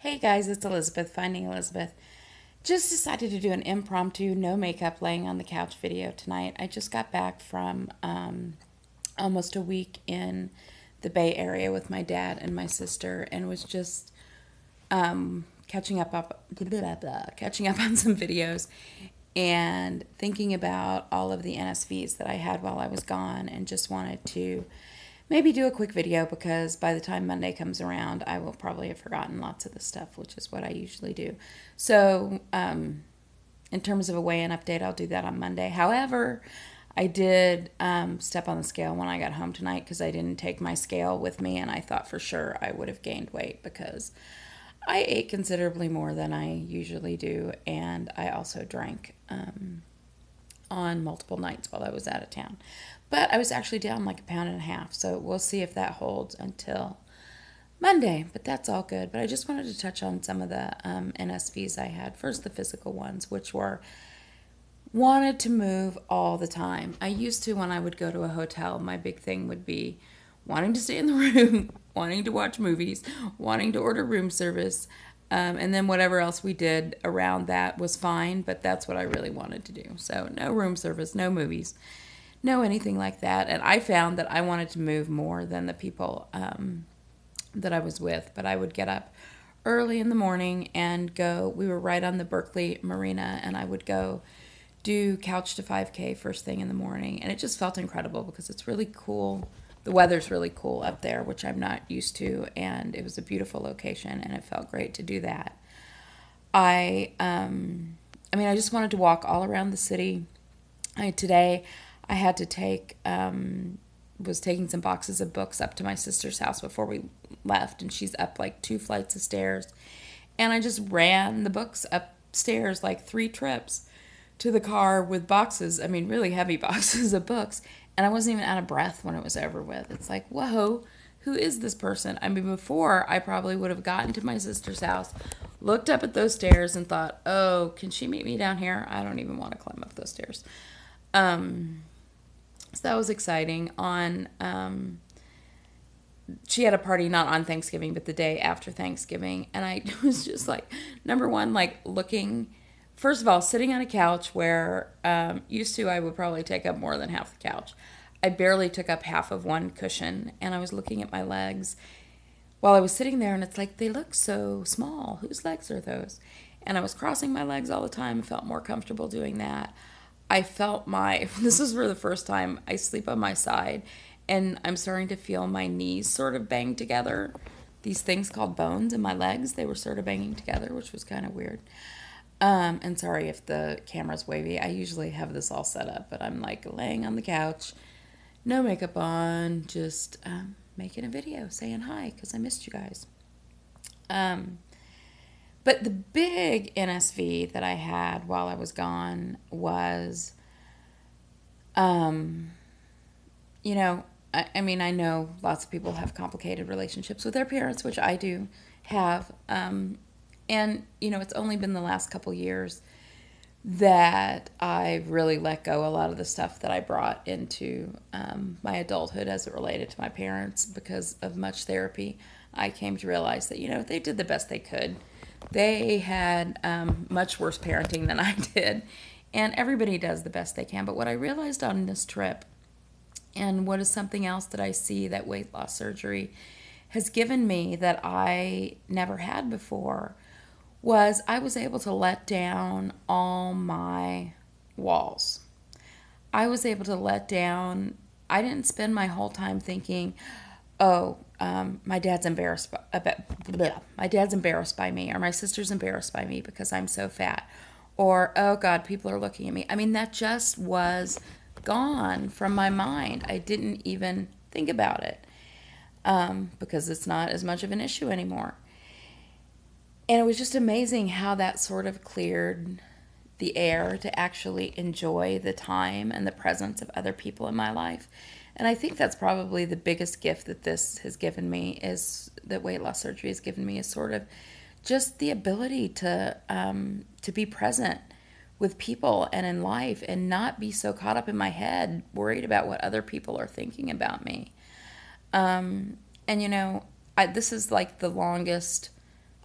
Hey guys, it's Elizabeth, Finding Elizabeth. Just decided to do an impromptu, no makeup, laying on the couch video tonight. I just got back from almost a week in the Bay Area with my dad and my sister, and was just catching up on some videos and thinking about all of the NSVs that I had while I was gone, and just wanted to maybe do a quick video because by the time Monday comes around, I will probably have forgotten lots of the stuff, which is what I usually do. So, in terms of a weigh-in update, I'll do that on Monday. However, I did step on the scale when I got home tonight because I didn't take my scale with me, and I thought for sure I would have gained weight because I ate considerably more than I usually do, and I also drank on multiple nights while I was out of town. But I was actually down like a pound and a half, so we'll see if that holds until Monday. But that's all good. But I just wanted to touch on some of the NSVs I had. First, the physical ones, which were wanted to move all the time. I used to, when I would go to a hotel, my big thing would be wanting to stay in the room, wanting to watch movies, wanting to order room service, and then whatever else we did around that was fine, but that's what I really wanted to do. So no room service, no movies, no anything like that. And I found that I wanted to move more than the people that I was with, but I would get up early in the morning and go. We were right on the Berkeley Marina, and I would go do Couch to 5K first thing in the morning, and it just felt incredible because it's really cool. The weather's really cool up there, which I'm not used to, and it was a beautiful location, and it felt great to do that. I just wanted to walk all around the city. Today, I had to was taking some boxes of books up to my sister's house before we left, and she's up like 2 flights of stairs, and I just ran the books upstairs like 3 trips to the car with boxes, really heavy boxes of books, and I wasn't even out of breath when it was over with. It's like, whoa, who is this person? Before, I probably would have gotten to my sister's house, looked up at those stairs, and thought, oh, can she meet me down here? I don't even want to climb up those stairs. So that was exciting. She had a party not on Thanksgiving, but the day after Thanksgiving, and I was just like, number one, like looking. First of all, sitting on a couch where used to I would probably take up more than half the couch. I barely took up half of one cushion, and I was looking at my legs while I was sitting there, and it's like, they look so small. Whose legs are those? And I was crossing my legs all the time. I felt more comfortable doing that. This is for the first time, I sleep on my side, and I'm starting to feel my knees sort of bang together. These things called bones in my legs, they were sort of banging together, which was kind of weird. And sorry if the camera's wavy. I usually have this all set up, but I'm like laying on the couch, no makeup on, just making a video saying hi because I missed you guys. But the big NSV that I had while I was gone was, I know lots of people have complicated relationships with their parents, which I do have. It's only been the last couple years that I've really let go a lot of the stuff that I brought into my adulthood as it related to my parents. Because of much therapy, I came to realize that, they did the best they could. They had much worse parenting than I did, and everybody does the best they can. But what I realized on this trip, and what is something else that I see that weight loss surgery has given me that I never had before, was I was able to let down all my walls. I was able to let down, I didn't spend my whole time thinking, oh, my dad's embarrassed by me, or my sister's embarrassed by me because I'm so fat, or, oh God, people are looking at me. That just was gone from my mind. I didn't even think about it because it's not as much of an issue anymore. And it was just amazing how that sort of cleared the air to actually enjoy the time and the presence of other people in my life. And I think that's probably the biggest gift that this has given me, is that weight loss surgery has given me, is sort of just the ability to be present with people and in life, and not be so caught up in my head, worried about what other people are thinking about me. This is like the longest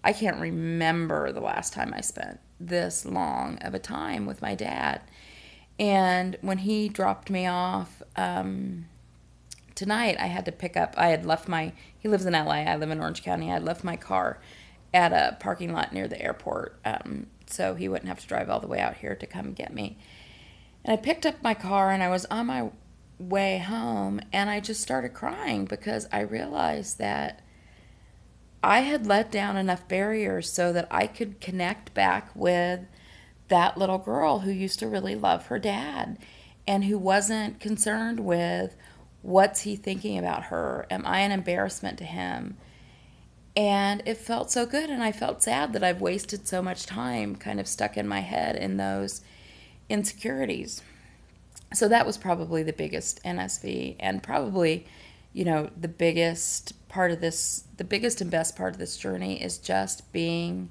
I can't remember the last time I spent this long of a time with my dad. And when he dropped me off tonight, I had to pick up, I had left my, he lives in LA, I live in Orange County. I had left my car at a parking lot near the airport, so he wouldn't have to drive all the way out here to come get me. And I picked up my car and I was on my way home, and I just started crying because I realized that I had let down enough barriers so that I could connect back with that little girl who used to really love her dad and who wasn't concerned with what's he thinking about her? Am I an embarrassment to him? And it felt so good, and I felt sad that I've wasted so much time kind of stuck in my head in those insecurities. So that was probably the biggest NSV, and probably, the biggest part of this, the biggest and best part of this journey is just being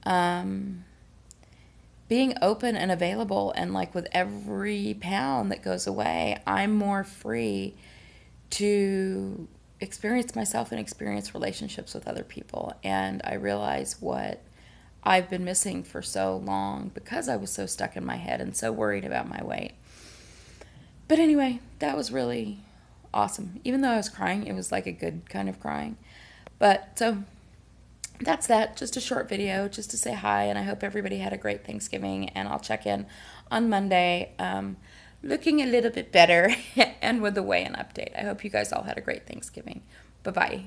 open and available. And like with every pound that goes away, I'm more free to experience myself and experience relationships with other people. And I realize what I've been missing for so long because I was so stuck in my head and so worried about my weight. But anyway, that was really awesome. Even though I was crying, it was like a good kind of crying. But so that's that. Just a short video just to say hi, and I hope everybody had a great Thanksgiving, and I'll check in on Monday looking a little bit better and with the weigh-in update. I hope you guys all had a great Thanksgiving. Bye-bye.